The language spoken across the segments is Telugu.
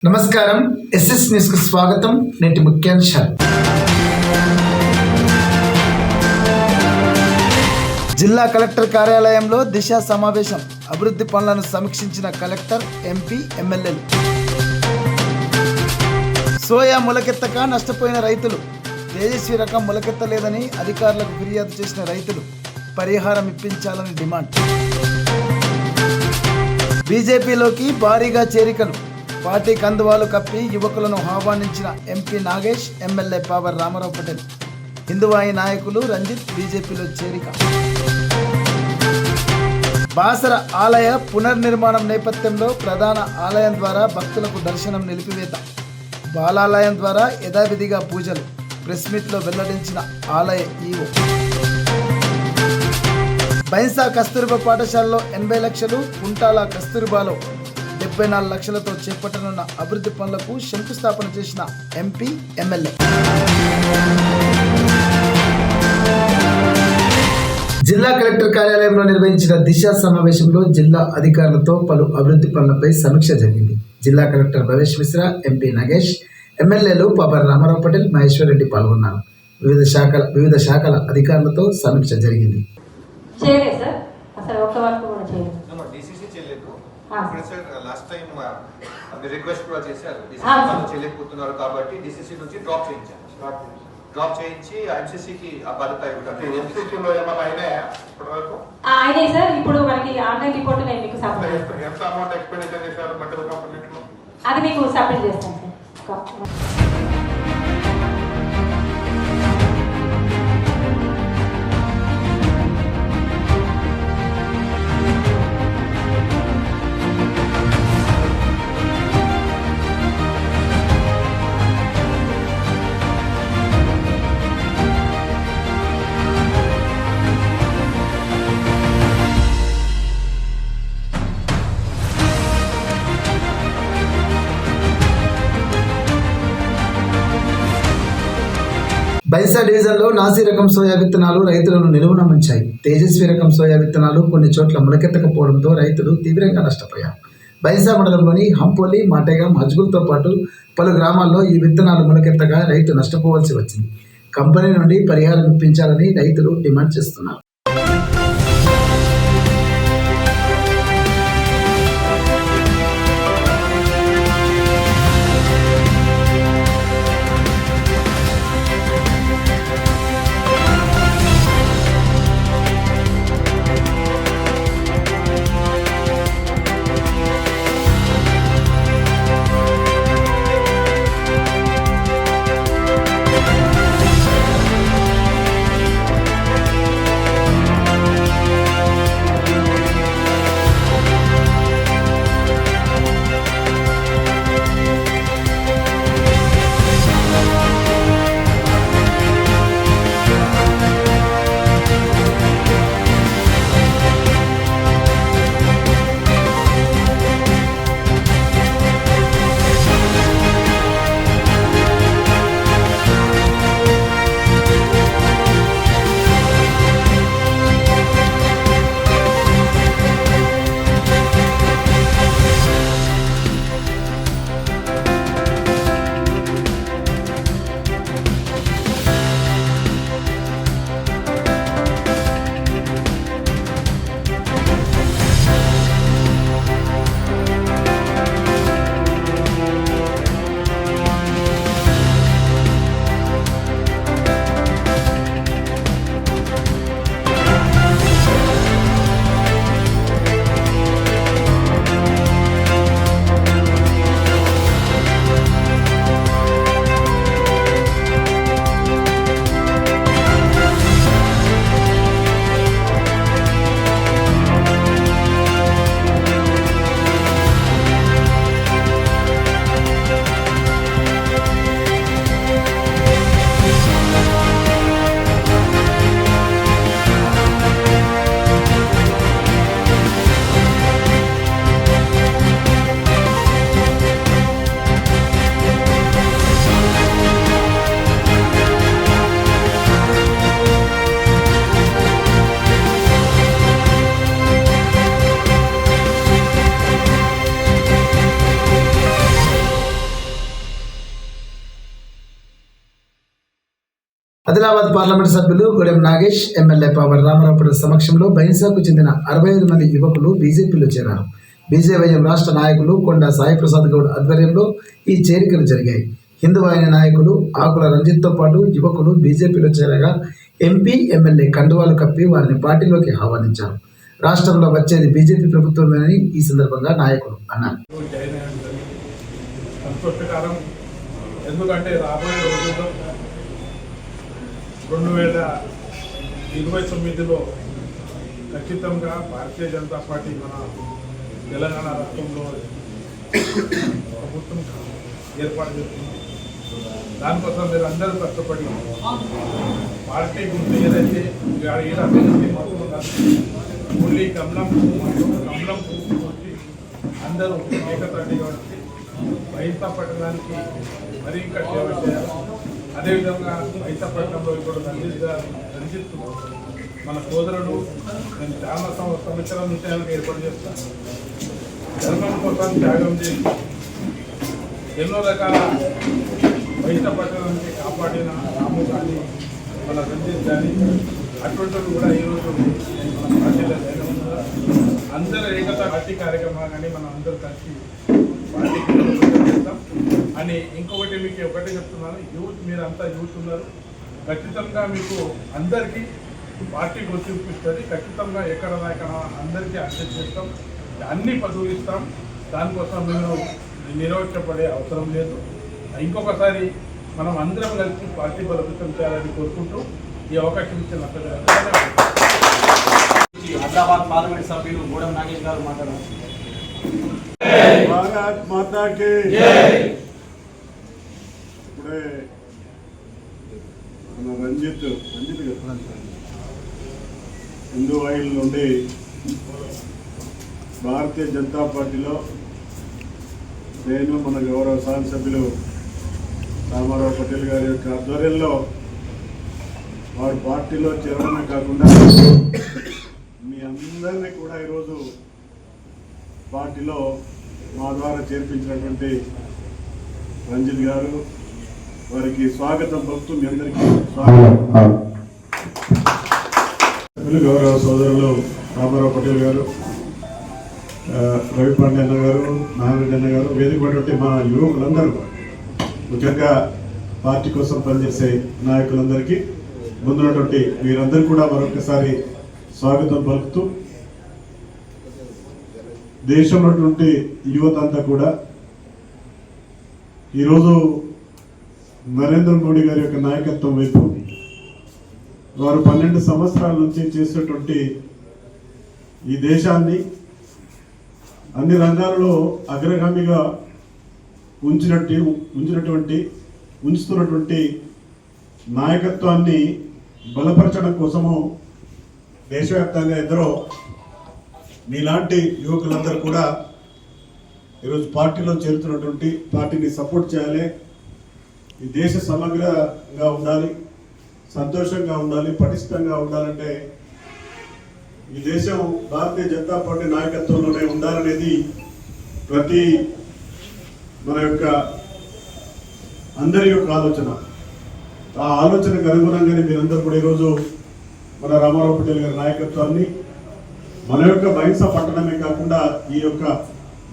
నమస్కారం. ఎస్ఎస్ న్యూస్ కు స్వాగతం. నేటి ముఖ్యాంశాలు. జిల్లా కలెక్టర్ కార్యాలయంలో దిశ సమావేశం. అభివృద్ధి పనులను సమీక్షించిన కలెక్టర్, ఎంపీ, ఎమ్మెల్యేలు. సోయా మొలకెత్తక నష్టపోయిన రైతులు. తేజస్వి రకం మొలకెత్తలేదని అధికారులకు ఫిర్యాదు చేసిన రైతులు పరిహారం ఇప్పించాలని డిమాండ్. బీజేపీలోకి భారీగా చేరికలు. పార్టీ కందువాలు కప్పి యువకులను ఆహ్వానించిన ఎంపీ నాగేష్, ఎమ్మెల్యే పావర్ రామారావు పటేల్. హిందువాయి నాయకులు రంజిత్ బీజేపీలో చేరిక. బాసర ఆలయ పునర్నిర్మాణం నేపథ్యంలో ప్రధాన ఆలయం ద్వారా భక్తులకు దర్శనం నిలిపివేత. బాలాలయం ద్వారా యథావిధిగా పూజలు. ప్రెస్ మీట్లో వెల్లడించిన ఆలయ ఈవో. బైన్సా కస్తూర్బా పాఠశాలలో 80 లక్షలు, కుంటాల కస్తూర్బాలో 74 లక్షలతో చేపట్టనున్న అభివృద్ధి పనులకు శంకుస్థాపన చేసిన ఎంపీ, ఎమ్మెల్యే. జిల్లా కలెక్టర్ కార్యాలయంలో నిర్వహించిన దిశ సమావేశంలో జిల్లా అధికారులతో పలు అభివృద్ధి పనులపై సమీక్ష జరిగింది. జిల్లా కలెక్టర్ భవేష్ మిశ్రా, ఎంపీ నాగేష్, ఎమ్మెల్యేలు పాపర్ రామారావు పటేల్, మహేశ్వర్ రెడ్డి పాల్గొన్నారు. వివిధ శాఖల అధికారులతో సమీక్ష జరిగింది. లాస్ట్ టైం రిక్వెస్ట్ కూడా చేశారు, చేయలేకపోతున్నారు కాబట్టి డిసిసి నుంచి డ్రాప్ చేయించి ఎంసీసీకి ఆ బాధ్యత ఎంసీసీలో ఏమైనా అయినాయి సార్. ఇప్పుడు మనకి ఆన్లైన్ రిపోర్ట్ నేను మీకు సబ్మిట్ చేస్తాను. ఎంత అమౌంట్ ఎక్స్పెండిచర్ చేశారు బట్టల కంపెనీలో అది మీకు సబ్మిట్ చేస్తాను సార్. బైన్సా డివిజన్లో నాసి రకం సోయా విత్తనాలు రైతులను నిలువున ముంచాయి. తేజస్వి రకం సోయా విత్తనాలు కొన్ని చోట్ల మొలకెత్తకపోవడంతో రైతులు తీవ్రంగా నష్టపోయారు. బైన్సా మండలంలోని హంపోలి, మాటేగాం, హజ్గుల్తో పాటు పలు గ్రామాల్లో ఈ విత్తనాలు మొలకెత్తగా రైతు నష్టపోవాల్సి వచ్చింది. కంపెనీ నుండి పరిహారం ఇప్పించాలని రైతులు డిమాండ్ చేస్తున్నారు. ఆదిలాబాద్ పార్లమెంట్ సభ్యులు గూడెం నాగేష్, ఎమ్మెల్యే పావర్ రామారావుపేట సమక్షంలో బైన్సాకు చెందిన 65 మంది యువకులు బీజేపీలో చేరారు. బీజేవైఎం రాష్ట్ర నాయకులు కొండా సాయిప్రసాద్ గౌడ్ ఆధ్వర్యంలో ఈ చేరికలు జరిగాయి. హిందువాహిని నాయకులు ఆకుల రంజిత్తో పాటు యువకులు బీజేపీలో చేరగా ఎంపీ, ఎమ్మెల్యే కండువాలు కప్పి వారిని పార్టీలోకి ఆహ్వానించారు. రాష్ట్రంలో వచ్చేది బీజేపీ ప్రభుత్వమేనని ఈ సందర్భంగా నాయకులు అన్నారు. సంతోషకరం. ఎందుకంటే రాబోయే రోజుల్లో 2029లో ఖచ్చితంగా భారతీయ జనతా పార్టీ మన తెలంగాణ రాష్ట్రంలో ప్రభుత్వం ఏర్పాటు చేస్తుంది. దానికోసం మీరు అందరూ కష్టపడి పార్టీ గురించి ఏదైతే ఓన్లీ కమలం పువ్వు వచ్చి అందరూ ఏకతాటిగా వచ్చి బైన్సాపట్నానికి మరీ ఇంకా సేవ చేయాలి. అదేవిధంగా బైన్సాపట్నంలో ఇప్పుడు రంజిత్ మన సోదరుడు, నేను చాలా సంవత్సరాల నుంచి ఆయనకు ఏర్పాటు చేస్తాను. ధర్మం కోసం త్యాగం చేసి ఎన్నో రకాల బైన్సాపట్నానికి కాపాడిన రాము కానీ మన రంజిత్ కానీ అటువంటి కూడా ఈరోజు మన పార్టీలో అందరూ ఏకతా పార్టీ కార్యక్రమాలు కానీ మనం అందరూ కలిసి పార్టీకి చేస్తాం అని. ఇంకొకటి మీకు ఒకటే చెప్తున్నాను, యూత్ మీరంతా యూత్ ఉన్నారు. ఖచ్చితంగా మీకు అందరికీ పార్టీ గుర్తింపిస్తుంది. ఖచ్చితంగా ఎక్కడ అందరికీ అడ్జస్ట్ చేస్తాం, అన్ని పదవులు ఇస్తాం. దానికోసం మీరు నిరవచ్చపడే అవసరం లేదు. ఇంకొకసారి మనం అందరం కలిసి పార్టీ బలోపేతం చేయాలని కోరుకుంటూ ఈ అవకాశం ఇచ్చిన ఆదిలాబాద్ పార్లమెంట్ సభ్యులు గూడెం నాగేష్ గారు మాట్లాడారు. భారత్ మాతాకి ఇప్పుడే మన రంజిత్ హిందూ ఆయిల్ నుండి భారతీయ జనతా పార్టీలో నేను మన గౌరవ శాసనసభ్యులు రామారావు పటేల్ గారి యొక్క ఆధ్వర్యంలో వారు పార్టీలో చేరడమే కాకుండా మీ అందరినీ కూడా ఈరోజు పార్టీలో మా ద్వారా చేర్పించినటువంటి రంజిత్ గారు వారికి స్వాగతం పలుకుతూ మీ అందరికీ స్వాగతం. గౌరవ సోదరులు రామారావు పటేల్ గారు, రవి పాండే అన్న గారు, నారాయణ అన్న గారు, వేదికపడినటువంటి మా యువకులందరూ, ముఖ్యంగా పార్టీ కోసం పనిచేసే నాయకులందరికీ, ముందున్నటువంటి మీరందరూ కూడా మరొకసారి స్వాగతం పలుకుతూ, దేశంలో ఉన్నటువంటి యువత అంతా కూడా ఈరోజు నరేంద్ర మోడీ గారి యొక్క నాయకత్వం వైపు వారు 12 సంవత్సరాల నుంచి చేసేటువంటి ఈ దేశాన్ని అన్ని రంగాలలో అగ్రగామిగా ఉంచుతున్నటువంటి నాయకత్వాన్ని బలపరచడం కోసము దేశవ్యాప్తంగా ఎందరో మీలాంటి యువకులందరూ కూడా ఈరోజు పార్టీలో చేరుతున్నటువంటి, పార్టీని సపోర్ట్ చేయాలి, ఈ దేశ సమగ్రంగా ఉండాలి, సంతోషంగా ఉండాలి, పటిష్టంగా ఉండాలంటే ఈ దేశం భారతీయ జనతా పార్టీ నాయకత్వంలోనే ఉండాలనేది ప్రతి మన యొక్క అందరి యొక్క ఆలోచన. ఆ ఆలోచనకు అనుగుణంగానే మీరందరూ కూడా ఈరోజు మన రామారావు పటేల్ గారి నాయకత్వాన్ని మన యొక్క బైన్సా పట్టణమే కాకుండా ఈ యొక్క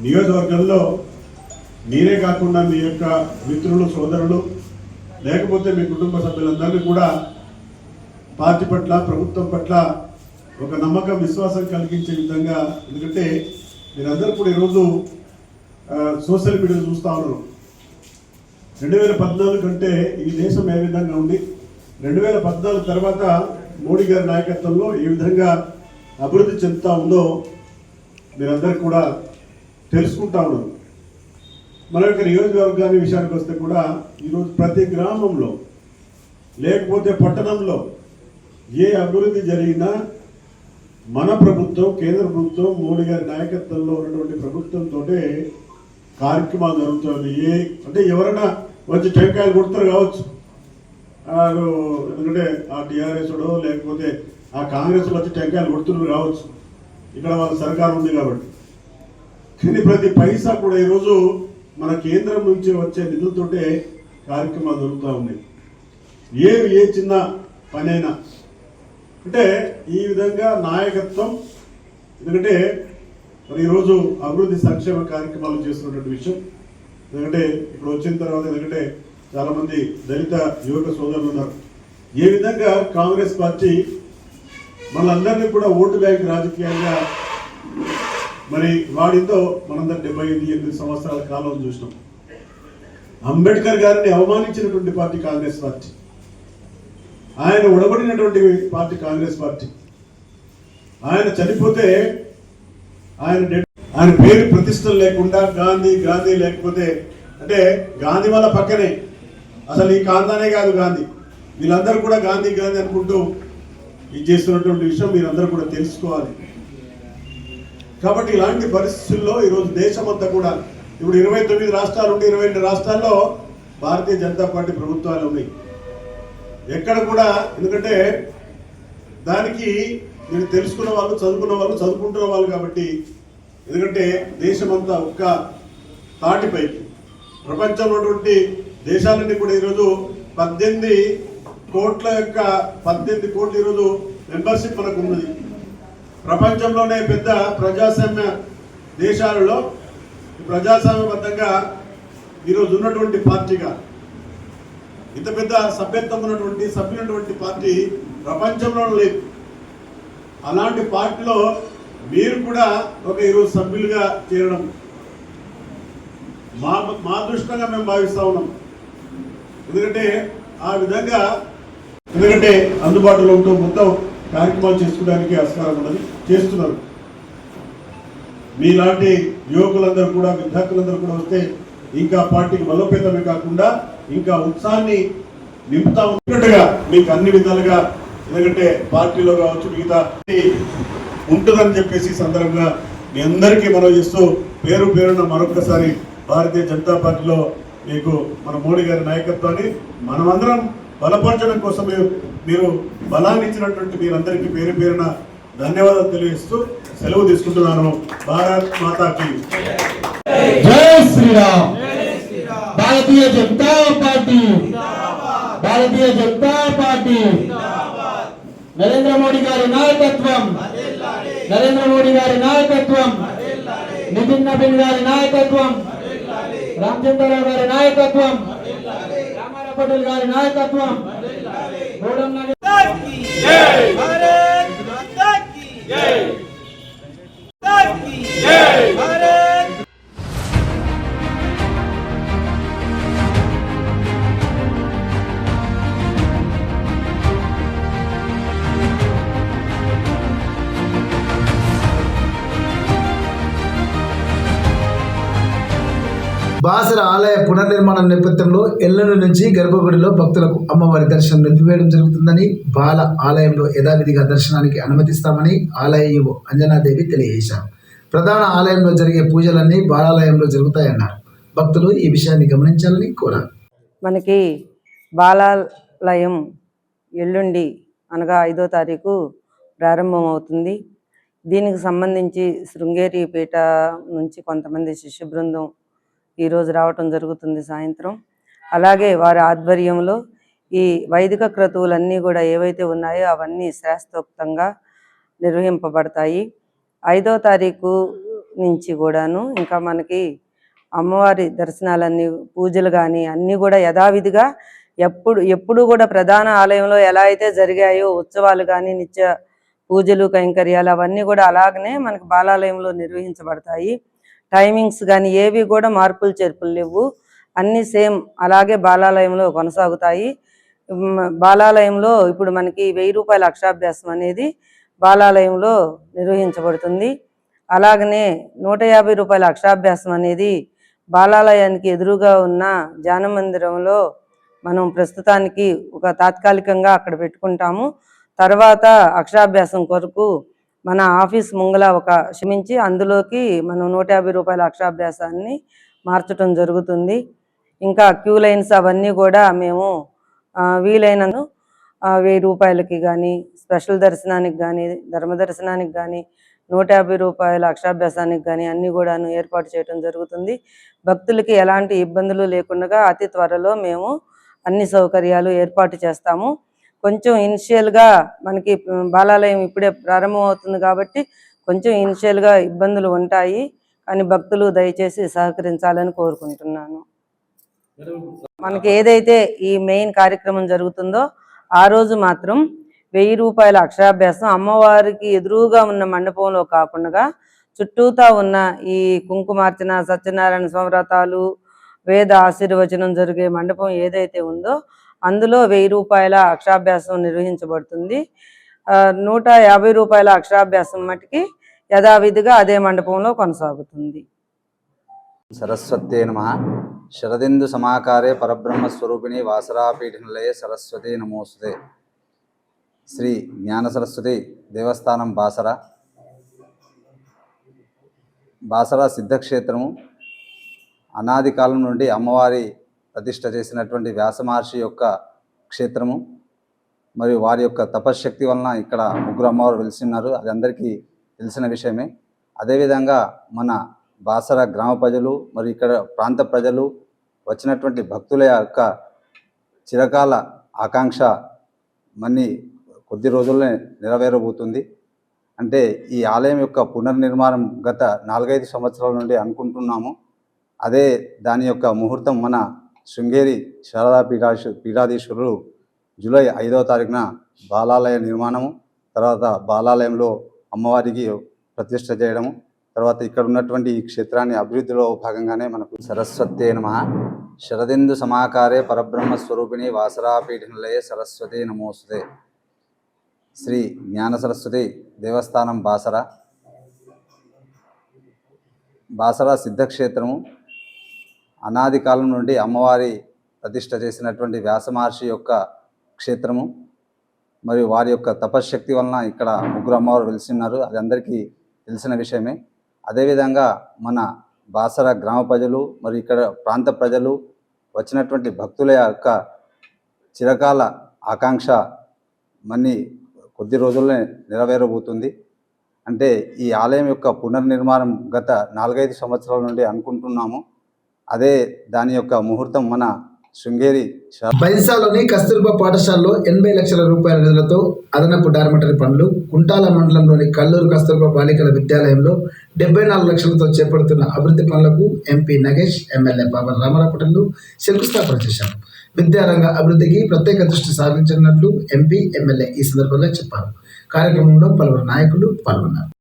నియోజకవర్గంలో మీరే కాకుండా మీ యొక్క మిత్రులు, సోదరులు, లేకపోతే మీ కుటుంబ సభ్యులందరినీ కూడా పార్టీ పట్ల, ప్రభుత్వం పట్ల ఒక నమ్మకం, విశ్వాసం కలిగించే విధంగా, ఎందుకంటే మీరందరూ కూడా ఈరోజు సోషల్ మీడియా చూస్తూ ఉన్నారు. 2014 కంటే ఈ దేశం ఏ విధంగా ఉంది, 2014 తర్వాత మోడీ గారి నాయకత్వంలో ఏ విధంగా అభివృద్ధి చెందుతూ ఉందో మీరందరూ కూడా తెలుసుకుంటా ఉన్నారు. మన యొక్క నియోజకవర్గాన్ని విషయానికి వస్తే కూడా ఈరోజు ప్రతి గ్రామంలో లేకపోతే పట్టణంలో ఏ అభివృద్ధి జరిగినా మన ప్రభుత్వం, కేంద్ర ప్రభుత్వం, మోడీ గారి నాయకత్వంలో ఉన్నటువంటి ప్రభుత్వంతో కార్యక్రమాలు జరుగుతుంది. అంటే ఎవరైనా వచ్చి టెంకాయలు కొడతారు కావచ్చు, ఎందుకంటే ఆ టీఆర్ఎస్లో లేకపోతే ఆ కాంగ్రెస్లో వచ్చి టెంకాయలు కొడుతున్నారు కావచ్చు, ఇక్కడ వాళ్ళ సర్కారు ఉంది కాబట్టి. కానీ ప్రతి పైసా కూడా ఈరోజు మన కేంద్రం నుంచి వచ్చే నిధులతోటే కార్యక్రమాలు జరుగుతూ ఉన్నాయి. ఏ చిన్న పనైనా అంటే ఈ విధంగా నాయకత్వం. ఎందుకంటే మరి ఈరోజు అభివృద్ధి సంక్షేమ కార్యక్రమాలు చేస్తున్నటువంటి విషయం. ఎందుకంటే ఇప్పుడు వచ్చిన తర్వాత ఎందుకంటే చాలామంది దళిత యువక సోదరులు ఉన్నారు. ఏ విధంగా కాంగ్రెస్ పార్టీ మనందరినీ కూడా ఓటు బ్యాంక్ రాజకీయంగా మరి వాడిందో మనందరం 78 సంవత్సరాల కాలం చూసినాం. అంబేద్కర్ గారిని అవమానించినటువంటి పార్టీ కాంగ్రెస్ పార్టీ, ఆయన ఉడబడినటువంటి పార్టీ కాంగ్రెస్ పార్టీ. ఆయన చనిపోతే ఆయన పేరు ప్రతిష్టలు లేకుండా గాంధీ గాంధీ లేకపోతే అంటే గాంధీ వాళ్ళ పక్కనే అసలు ఈ కాంతానే కాదు గాంధీ, వీళ్ళందరూ కూడా గాంధీ గాంధీ అనుకుంటూ ఇది చేస్తున్నటువంటి విషయం మీరందరూ కూడా తెలుసుకోవాలి. కాబట్టి ఇలాంటి పరిస్థితుల్లో ఈరోజు దేశమంతా కూడా ఇప్పుడు 29 రాష్ట్రాలు ఉండి 22 రాష్ట్రాల్లో భారతీయ జనతా పార్టీ ప్రభుత్వాలు ఉన్నాయి. ఎక్కడ కూడా ఎందుకంటే దానికి మీరు తెలుసుకున్న వాళ్ళు చదువుకుంటున్న వాళ్ళు కాబట్టి ఎందుకంటే దేశమంతా ఒక్క తాటిపైకి ప్రపంచంలో ఉన్నటువంటి దేశాలన్నీ కూడా ఈరోజు 18 కోట్ల ఈరోజు మెంబర్షిప్ మనకు ఉన్నది. ప్రపంచంలోనే పెద్ద ప్రజాస్వామ్య దేశాలలో ప్రజాస్వామ్యబద్ధంగా ఈరోజు ఉన్నటువంటి పార్టీగా ఇంత పెద్ద సభ్యత్వం ఉన్నటువంటి సభ్యులైనటువంటి పార్టీ ప్రపంచంలో లేదు. అలాంటి పార్టీలో మీరు కూడా ఒక ఈరోజు సభ్యులుగా చేరడం మా దృష్టంగా మేము భావిస్తా ఉన్నాం. ఎందుకంటే ఆ విధంగా ఎందుకంటే అందుబాటులో ఉంటూ మొత్తం కార్యక్రమాలు చేసుకోవడానికి ఆస్కారం ఉన్నది, చేస్తున్నారు. మీలాంటి యువకులందరూ కూడా విద్యార్థులందరూ కూడా వస్తే ఇంకా పార్టీకి బలోపేతమే కాకుండా ఇంకా ఉత్సాహాన్ని నింపుతా ఉన్నట్టుగా మీకు అన్ని విధాలుగా ఎందుకంటే పార్టీలో కావచ్చు మిగతా ఉంటుందని చెప్పేసి సందర్భంగా మీ అందరికీ మనం చేస్తూ పేరున మరొకసారి భారతీయ జనతా పార్టీలో మీకు మన మోడీ గారి నాయకత్వాన్ని మనమందరం బలపరచడం కోసం మీరు బలాన్ని ఇచ్చినటువంటి మీరందరికీ పేరున ధన్యవాదాలు తెలియజేస్తూ సెలవు తీసుకుంటున్నాను. భారత్ మాతాకి జై శ్రీరామ్. భారతీయ జనతా పార్టీ, భారతీయ జనతా పార్టీ, నరేంద్ర మోడీ గారి నాయకత్వం, నరేంద్ర మోడీ గారి నాయకత్వం, నితిన్ నబీన్ గారి నాయకత్వం, రామచంద్రరావు గారి నాయకత్వం, రామారావు పటేల్ గారి నాయకత్వం, గౌడమ్ బాసర ఆలయ పునర్నిర్మాణం నేపథ్యంలో ఎల్లుండి నుంచి గర్భగుడిలో భక్తులకు అమ్మవారి దర్శనం నిలిపివేయడం జరుగుతుందని, బాల ఆలయంలో యథావిధిగా దర్శనానికి అనుమతిస్తామని ఆలయ ఈవో అంజనాదేవి తెలియజేశారు. ప్రధాన ఆలయంలో జరిగే పూజలన్నీ బాలాలయంలో జరుగుతాయన్నారు. భక్తులు ఈ విషయాన్ని గమనించాలని కోరారు. మనకి బాలాలయం ఎల్లుండి అనగా 5వ తారీఖు ప్రారంభమవుతుంది. దీనికి సంబంధించి శృంగేరి పీఠ నుంచి కొంతమంది శిష్య బృందం ఈరోజు రావటం జరుగుతుంది సాయంత్రం. అలాగే వారి ఆధ్వర్యంలో ఈ వైదిక క్రతువులన్నీ కూడా ఏవైతే ఉన్నాయో అవన్నీ శాస్త్రోక్తంగా నిర్వహింపబడతాయి. 5వ తారీఖు నుంచి కూడాను ఇంకా మనకి అమ్మవారి దర్శనాలన్నీ పూజలు కానీ అన్నీ కూడా యథావిధిగా ఎప్పుడు కూడా ప్రధాన ఆలయంలో ఎలా అయితే జరిగాయో ఉత్సవాలు కానీ నిత్య పూజలు కైంకర్యాలు అవన్నీ కూడా అలాగనే మనకి బాలాలయంలో నిర్వహించబడతాయి. టైమింగ్స్ కానీ ఏవి కూడా మార్పులు చేర్పులు లేవు, అన్నీ సేమ్ అలాగే బాలాలయంలో కొనసాగుతాయి. బాలాలయంలో ఇప్పుడు మనకి 1000 రూపాయల అక్షరాభ్యాసం అనేది బాలాలయంలో నిర్వహించబడుతుంది. అలాగనే 150 రూపాయల అక్షరాభ్యాసం అనేది బాలాలయానికి ఎదురుగా ఉన్న ధ్యాన మందిరంలో మనం ప్రస్తుతానికి ఒక తాత్కాలికంగా అక్కడ పెట్టుకుంటాము. తర్వాత అక్షరాభ్యాసం కొరకు మన ఆఫీస్ ముంగల ఒక క్షమించి అందులోకి మనం 150 రూపాయల అక్షరాభ్యాసాన్ని మార్చడం జరుగుతుంది. ఇంకా క్యూ లైన్స్ అవన్నీ కూడా మేము వీలైనను 1000 రూపాయలకి కానీ స్పెషల్ దర్శనానికి కానీ ధర్మ దర్శనానికి కానీ 150 రూపాయల అక్షరాభ్యాసానికి కానీ అన్నీ కూడాను ఏర్పాటు చేయడం జరుగుతుంది. భక్తులకి ఎలాంటి ఇబ్బందులు లేకుండా అతి త్వరలో మేము అన్ని సౌకర్యాలు ఏర్పాటు చేస్తాము. కొంచెం ఇనిషియల్గా మనకి బాలాలయం ఇప్పుడే ప్రారంభం అవుతుంది కాబట్టి కొంచెం ఇనిషియల్గా ఇబ్బందులు ఉంటాయి. కానీ భక్తులు దయచేసి సహకరించాలని కోరుకుంటున్నాను. మనకి ఏదైతే ఈ మెయిన్ కార్యక్రమం జరుగుతుందో ఆ రోజు మాత్రం 1000 రూపాయల అక్షరాభ్యాసం అమ్మవారికి ఎదురుగా ఉన్న మండపంలో కాకుండా చుట్టూతా ఉన్న ఈ కుంకుమార్చన, సత్యనారాయణ స్వామి వేద ఆశీర్వచనం జరిగే మండపం ఏదైతే ఉందో అందులో 1000 రూపాయల అక్షరాభ్యాసం నిర్వహించబడుతుంది. 150 రూపాయల అక్షరాభ్యాసం మటుకి యథావిధిగా అదే మండపంలో కొనసాగుతుంది. సరస్వత్యే నమః. శరదిందు సమాకారే పరబ్రహ్మస్వరూపిణి వాసరాపీఠనిలయే సరస్వతి నమోస్తుతే. శ్రీ జ్ఞాన సరస్వతి దేవస్థానం బాసర సిద్ధక్షేత్రము అనాది కాలం నుండి అమ్మవారి ప్రతిష్ఠ చేసినటువంటి వ్యాస మహర్షి యొక్క క్షేత్రము. మరియు వారి యొక్క తపశ్శక్తి వలన ఇక్కడ ముగ్గురు అమ్మవారు వెలిసిన్నారు. అది అందరికీ తెలిసిన విషయమే. అదేవిధంగా మన బాసర గ్రామ ప్రజలు మరియు ఇక్కడ ప్రాంత ప్రజలు వచ్చినటువంటి భక్తుల యొక్క చిరకాల ఆకాంక్ష మన్ని కొద్ది రోజుల్లోనే నెరవేరబోతుంది. అంటే ఈ ఆలయం యొక్క పునర్నిర్మాణం గత 4-5 సంవత్సరాల నుండి అనుకుంటున్నాము. అదే దాని యొక్క ముహూర్తం మన శృంగేరి శారదా పీఠాధీశ్వరులు జూలై 5వ తారీఖున బాలాలయ నిర్మాణము, తర్వాత బాలాలయంలో అమ్మవారికి ప్రతిష్ఠ చేయడము, తర్వాత ఇక్కడ ఉన్నటువంటి ఈ క్షేత్రాన్ని అభివృద్ధిలో భాగంగానే మనకు సరస్వత్యే నమః. శరదిందు సమాకారే పరబ్రహ్మస్వరూపిణి వాసరాపీఠనిలయే సరస్వతి నమోస్తుతే. శ్రీ జ్ఞాన సరస్వతి దేవస్థానం బాసర సిద్ధక్షేత్రము అనాది కాలం నుండి అమ్మవారి ప్రతిష్ఠ చేసినటువంటి వ్యాస మహర్షి యొక్క క్షేత్రము. మరియు వారి యొక్క తపశ్శక్తి వలన ఇక్కడ ముగ్గురు అమ్మవారు వెలిసిన్నారు. అది అందరికీ తెలిసిన విషయమే. అదేవిధంగా మన బాసర గ్రామ ప్రజలు మరియు ఇక్కడ ప్రాంత ప్రజలు వచ్చినటువంటి భక్తుల యొక్క చిరకాల ఆకాంక్ష మన్ని కొద్ది రోజుల్లోనే నెరవేరబోతుంది. అంటే ఈ ఆలయం యొక్క పునర్నిర్మాణం గత 4-5 సంవత్సరాల నుండి అనుకుంటున్నాము. అదే దాని యొక్క ముహూర్తం మన శృంగేరి బైన్సాలోని కస్తూర్బా పాఠశాలలో 80 లక్షల రూపాయల నిధులతో అదనపు డార్మిటరీ పనులు, కుంటాల మండలంలోని కల్లూరు కస్తూర్బా బాలికల విద్యాలయంలో 74 లక్షలతో చేపడుతున్న అభివృద్ధి పనులకు ఎంపీ నగేష్, ఎమ్మెల్యే బాబర్ రామారావుపటన్లు శంకుస్థాపన చేశారు. విద్యారంగ అభివృద్ధికి ప్రత్యేక దృష్టి సారించనున్నట్లు ఎంపీ, ఎమ్మెల్యే ఈ సందర్భంగా చెప్పారు. కార్యక్రమంలో పలువురు నాయకులు పాల్గొన్నారు.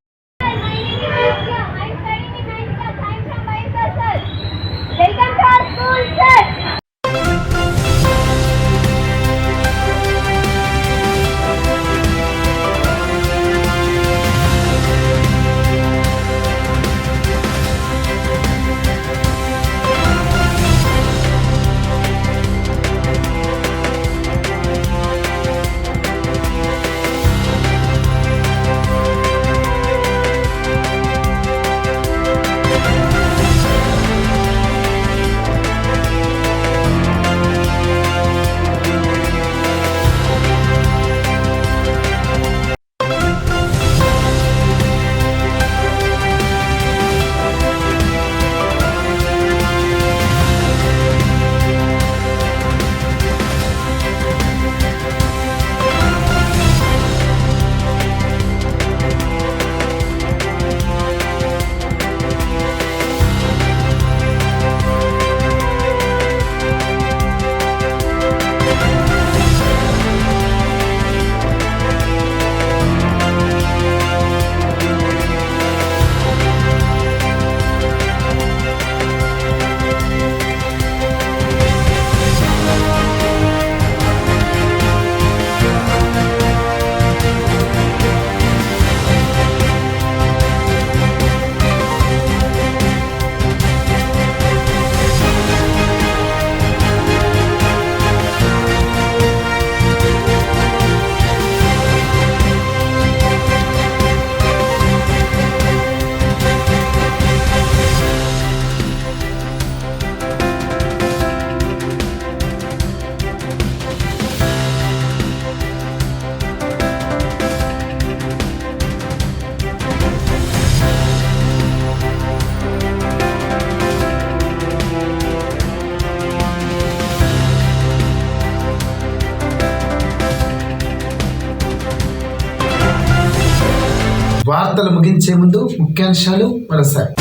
వార్తలు ముగించే ముందు ముఖ్యాంశాలు మరోసారి.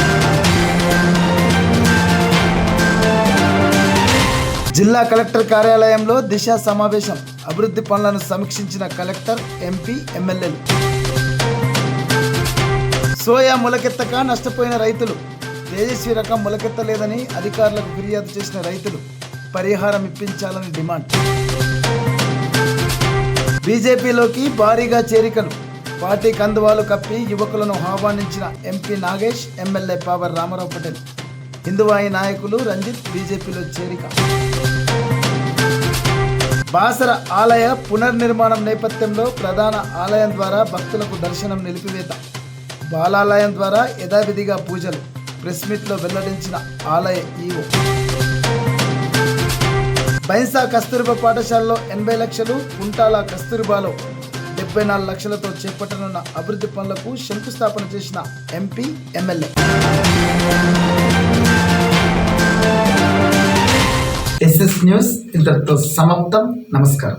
జిల్లా కలెక్టర్ కార్యాలయంలో దిశ సమావేశం. అభివృద్ధి పనులను సమీక్షించిన కలెక్టర్, ఎంపీ, ఎమ్మెల్యేలు. సోయా మొలకెత్తక నష్టపోయిన రైతులు. తేజస్వి రకం మొలకెత్తలేదని అధికారులకు ఫిర్యాదు చేసిన రైతులు పరిహారం ఇప్పించాలని డిమాండ్. బీజేపీలోకి భారీగా చేరికలు. పార్టీ కందువాలు కప్పి యువకులను ఆహ్వానించిన ఎంపీ నాగేష్, ఎమ్మెల్యే పావర్ రామారావు పటేల్. హిందువాయి నాయకులు రంజిత్ బీజేపీలో చేరిక. బాసర ఆలయ పునర్నిర్మాణం నేపథ్యంలో ప్రధాన ఆలయం ద్వారా భక్తులకు దర్శనం నిలిపివేత. బాలాలయం ద్వారా యథావిధిగా పూజలు. ప్రెస్ మీట్లో వెల్లడించిన ఆలయ ఈవో. బైన్సా కస్తూర్బా పాఠశాలలో 80 లక్షలు, కుంటాల కస్తూర్బాలో 74 లక్షలతో చేపట్టనున్న అభివృద్ధి పనులకు శంకుస్థాపన చేసిన ఎంపీ, ఎమ్మెల్యే. ఎస్ఎస్ న్యూస్ ఇంతటితో సమాప్తం. నమస్కారం.